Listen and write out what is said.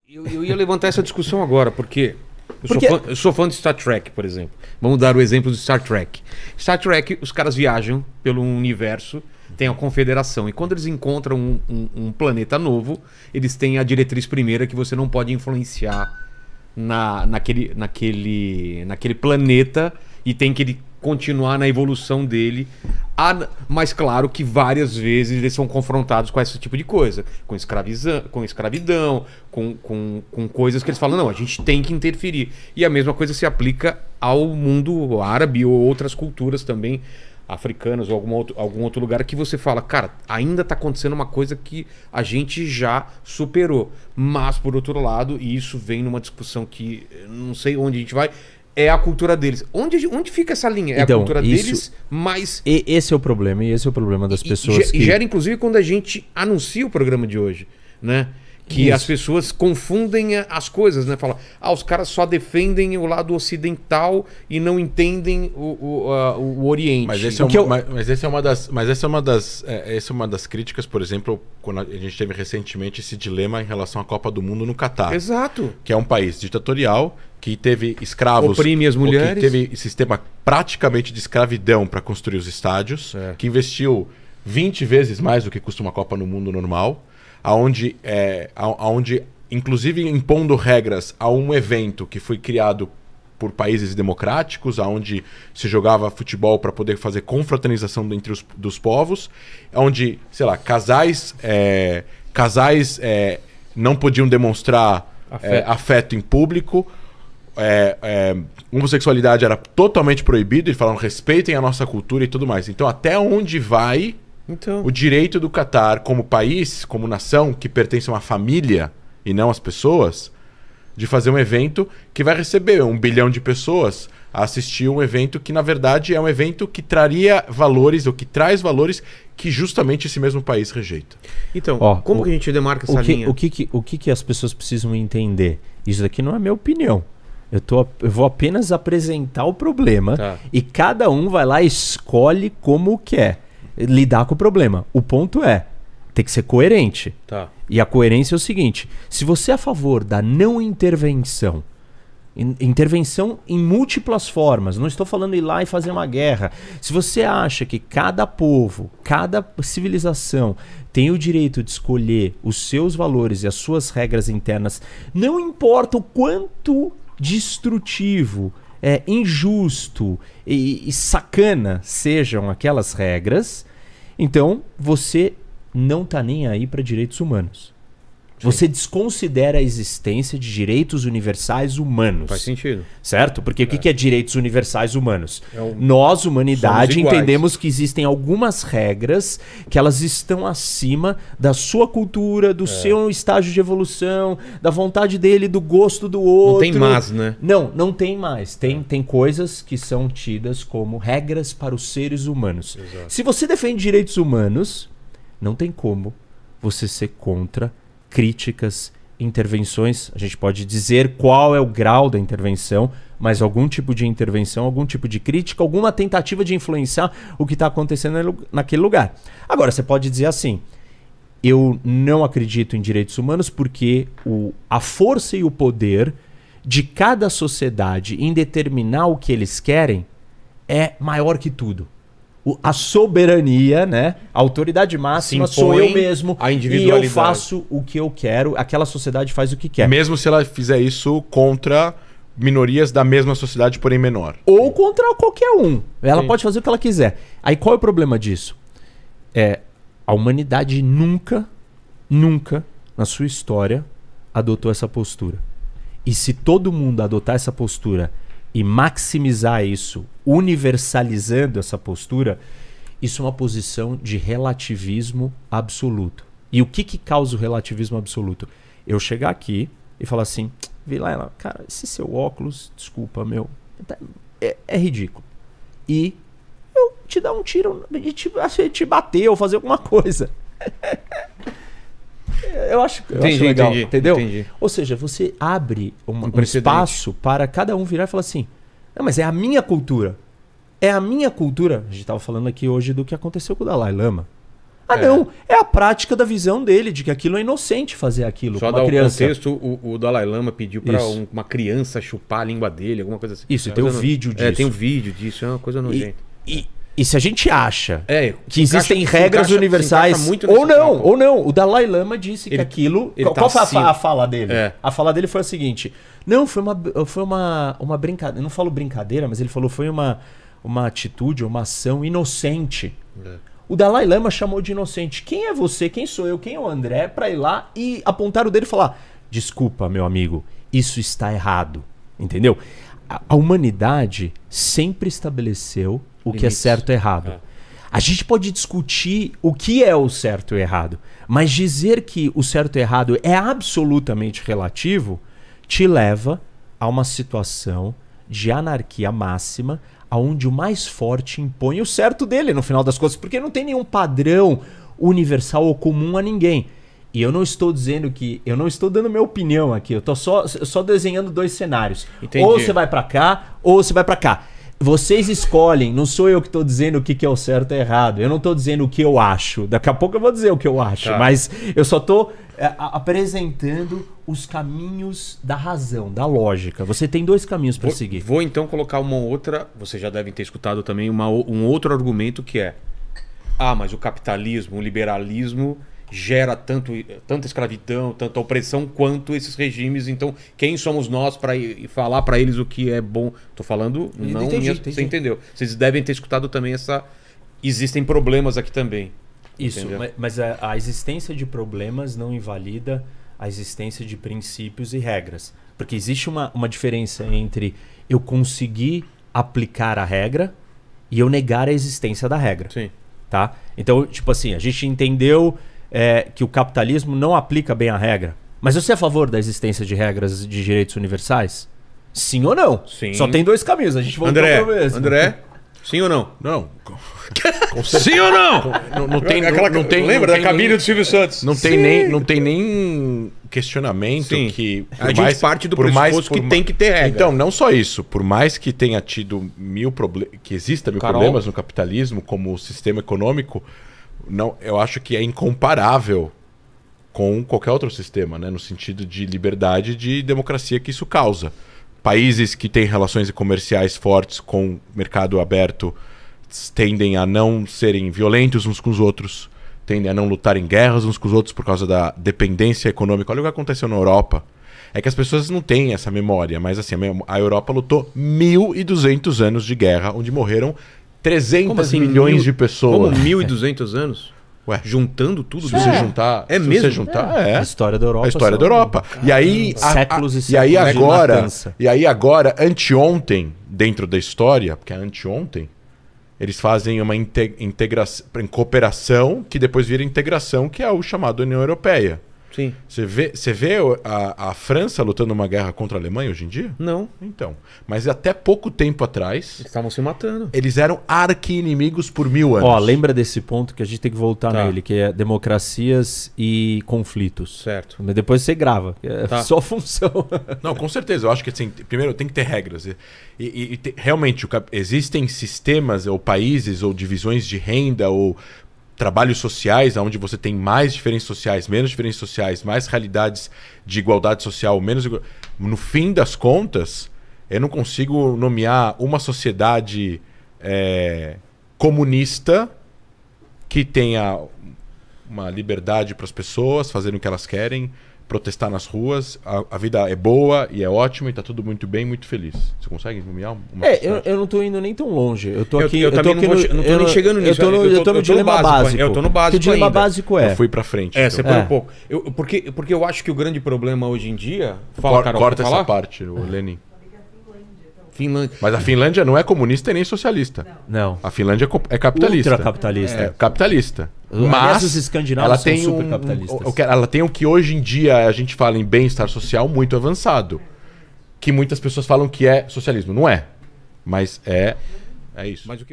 Eu ia levantar essa discussão agora, porque eu sou fã de Star Trek, por exemplo. Vamos dar o exemplo de Star Trek. Star Trek, os caras viajam pelo universo, tem a Confederação, e quando eles encontram um planeta novo, eles têm a diretriz primeira que você não pode influenciar naquele planeta e tem que ele continuar na evolução dele. Mas claro que várias vezes eles são confrontados com esse tipo de coisa, com escravidão, com coisas que eles falam, não, a gente tem que interferir. E a mesma coisa se aplica ao mundo árabe ou outras culturas também, africanas ou algum outro lugar, que você fala, cara, ainda está acontecendo uma coisa que a gente já superou. Mas, por outro lado, e isso vem numa discussão que não sei onde a gente vai, é a cultura deles. Onde fica essa linha? É então, a cultura deles, mas... Esse é o problema, e esse é o problema das pessoas e gera, inclusive, quando a gente anuncia o programa de hoje, né? Que as pessoas confundem as coisas, né? Fala, os caras só defendem o lado ocidental e não entendem o Oriente. Mas essa é uma das críticas, por exemplo, quando a gente teve recentemente esse dilema em relação à Copa do Mundo no Catar. Exato. Que é um país ditatorial, que teve escravos, oprime as mulheres, que teve sistema praticamente de escravidão para construir os estádios, que investiu 20 vezes mais do que custa uma Copa no mundo normal, aonde inclusive impondo regras a um evento que foi criado por países democráticos, aonde se jogava futebol para poder fazer confraternização entre dos povos, onde, sei lá, casais não podiam demonstrar afeto em público, homossexualidade era totalmente proibido, e falaram, respeitem a nossa cultura e tudo mais. Então, até onde vai o direito do Catar, como país, como nação, que pertence a uma família e não às pessoas, de fazer um evento que vai receber 1 bilhão de pessoas a assistir um evento que, na verdade, é um evento que traria valores, ou que traz valores que justamente esse mesmo país rejeita. Então, como que a gente demarca essa linha? O que as pessoas precisam entender? Isso daqui não é minha opinião. Eu vou apenas apresentar o problema, e cada um vai lá e escolhe como quer lidar com o problema. O ponto tem que ser coerente. E a coerência é o seguinte: se você é a favor da não intervenção, intervenção em múltiplas formas, não estou falando ir lá e fazer uma guerra. Se você acha que cada povo, cada civilização tem o direito de escolher os seus valores e as suas regras internas, não importa o quanto destrutivo, injusto e sacana sejam aquelas regras, então você não está nem aí para direitos humanos. Sim. Você desconsidera a existência de direitos universais humanos. Faz sentido. Certo? Porque o que é direitos universais humanos? Nós, humanidade, entendemos que existem algumas regras que elas estão acima da sua cultura, do seu estágio de evolução, da vontade dele, do gosto do outro. Não tem mais, né? Não tem mais. Tem coisas que são tidas como regras para os seres humanos. Exato. Se você defende direitos humanos, não tem como você ser contra críticas, intervenções. A gente pode dizer qual é o grau da intervenção, mas algum tipo de intervenção, algum tipo de crítica, alguma tentativa de influenciar o que está acontecendo naquele lugar. Agora, você pode dizer assim: eu não acredito em direitos humanos porque a força e o poder de cada sociedade em determinar o que eles querem é maior que tudo. A soberania, né? A autoridade máxima sou eu mesmo, e eu faço o que eu quero, aquela sociedade faz o que quer. Mesmo se ela fizer isso contra minorias da mesma sociedade, porém menor. Ou contra qualquer um. Ela pode fazer o que ela quiser. Aí qual é o problema disso? A humanidade nunca, na sua história, adotou essa postura. E se todo mundo adotar essa postura e maximizar isso, universalizando essa postura, isso é uma posição de relativismo absoluto. E o que causa o relativismo absoluto? Eu chegar aqui e falar assim, Vilela, cara, esse seu óculos, desculpa, meu, é ridículo. E eu te dar um tiro, te bater ou fazer alguma coisa. Eu acho legal, entendeu? Entendi. Ou seja, você abre um espaço para cada um virar e falar assim, não, mas é a minha cultura. É a minha cultura. A gente estava falando aqui hoje do que aconteceu com o Dalai Lama. Não, é a prática da visão dele, de que aquilo é inocente fazer aquilo. Só com dar uma o criança. contexto, o Dalai Lama pediu pra uma criança chupar a língua dele, alguma coisa assim. Isso, tem um vídeo disso. Tem um vídeo disso, é uma coisa nojenta. E se a gente acha que existem encaixa, regras universais, muito ou não, o Dalai Lama disse que aquilo... Qual foi a fala dele? A fala dele foi a seguinte, não, foi uma brincadeira, eu não falo brincadeira, mas ele falou foi uma atitude, uma ação inocente. O Dalai Lama chamou de inocente. Quem é você, quem sou eu, quem é o André, pra ir lá e apontar o dedo e falar, desculpa, meu amigo, isso está errado, entendeu? A humanidade sempre estabeleceu o que é certo e errado. A gente pode discutir o que é o certo e errado, mas dizer que o certo e errado é absolutamente relativo te leva a uma situação de anarquia máxima, onde o mais forte impõe o certo dele, no final das contas, porque não tem nenhum padrão universal ou comum a ninguém. E eu não estou dizendo que... Eu não estou dando minha opinião aqui, eu estou só desenhando dois cenários. Entendi. Ou você vai pra cá, ou você vai pra cá. Vocês escolhem, não sou eu que estou dizendo o que é o certo e errado. Eu não estou dizendo o que eu acho. Daqui a pouco eu vou dizer o que eu acho. Mas eu só estou apresentando os caminhos da razão, da lógica. Você tem dois caminhos para seguir. Vou então colocar uma outra... Vocês já devem ter escutado também um outro argumento que é... mas o capitalismo, o liberalismo... gera tanta escravidão, tanta opressão quanto esses regimes. Então, quem somos nós para falar para eles o que é bom? Tô falando, entendi. Você entendeu? Vocês devem ter escutado também existem problemas aqui também. Isso, mas a existência de problemas não invalida a existência de princípios e regras. Porque existe uma diferença entre eu conseguir aplicar a regra e eu negar a existência da regra. Sim. Tá? Então, tipo assim, a gente entendeu... que o capitalismo não aplica bem a regra. Mas você é a favor da existência de regras de direitos universais? Sim ou não? Sim. Só tem dois caminhos, a gente voltou pro mesmo. André, sim ou não? Não. Sim ou não? Não tem lembra da cabine do Silvio Santos? Não tem nem questionamento que... A gente parte do pressuposto que tem que ter regra. Então, não só isso. Por mais que tenha tido que exista mil problemas no capitalismo como sistema econômico... Não, eu acho que é incomparável com qualquer outro sistema, né? No sentido de liberdade e de democracia que isso causa. Países que têm relações comerciais fortes com mercado aberto tendem a não serem violentos uns com os outros, tendem a não lutar em guerras uns com os outros por causa da dependência econômica. Olha o que aconteceu na Europa. É que as pessoas não têm essa memória, mas assim, a Europa lutou 1.200 anos de guerra, onde morreram 300 milhões de pessoas. Como 1.200 anos? Ué, juntando tudo? Se você juntar... É mesmo? Se você juntar, A história da Europa. A história da Europa. E aí... Séculos e séculos e aí agora, anteontem, dentro da história, porque é anteontem, eles fazem uma integração, cooperação, que depois vira integração, que é o chamado União Europeia. Sim. Você vê a França lutando uma guerra contra a Alemanha hoje em dia? Não. Então. Mas até pouco tempo atrás... Eles estavam se matando. Eles eram arqui-inimigos por 1000 anos. Ó, lembra desse ponto que a gente tem que voltar nele, que é democracias e conflitos. Certo. Mas depois você grava. É só função. Não, com certeza. Eu acho que assim, primeiro tem que ter regras. Realmente, existem sistemas ou países ou divisões de renda ou... trabalhos sociais, onde você tem mais diferenças sociais, menos diferenças sociais, mais realidades de igualdade social, menos... No fim das contas, eu não consigo nomear uma sociedade comunista que tenha uma liberdade para as pessoas fazerem o que elas querem, protestar nas ruas, a vida é boa e é ótima e tá tudo muito bem, muito feliz. Você consegue nomear uma eu não tô indo nem tão longe. Eu tô aqui, eu tô nem chegando nisso. Eu tô no dilema básico. Eu tô no básico. O dilema básico Eu fui pra frente. Você foi um pouco. Porque eu acho que o grande problema hoje em dia... Fala, Carol, corta essa parte, o Lenin. Finlândia. Mas a Finlândia não é comunista e nem socialista. Não. A Finlândia é capitalista. Ultracapitalista. É capitalista. Mas os escandinavos são super capitalistas. Ela tem o que hoje em dia a gente fala em bem-estar social muito avançado. Que muitas pessoas falam que é socialismo. Não é. Mas é isso. Mas o que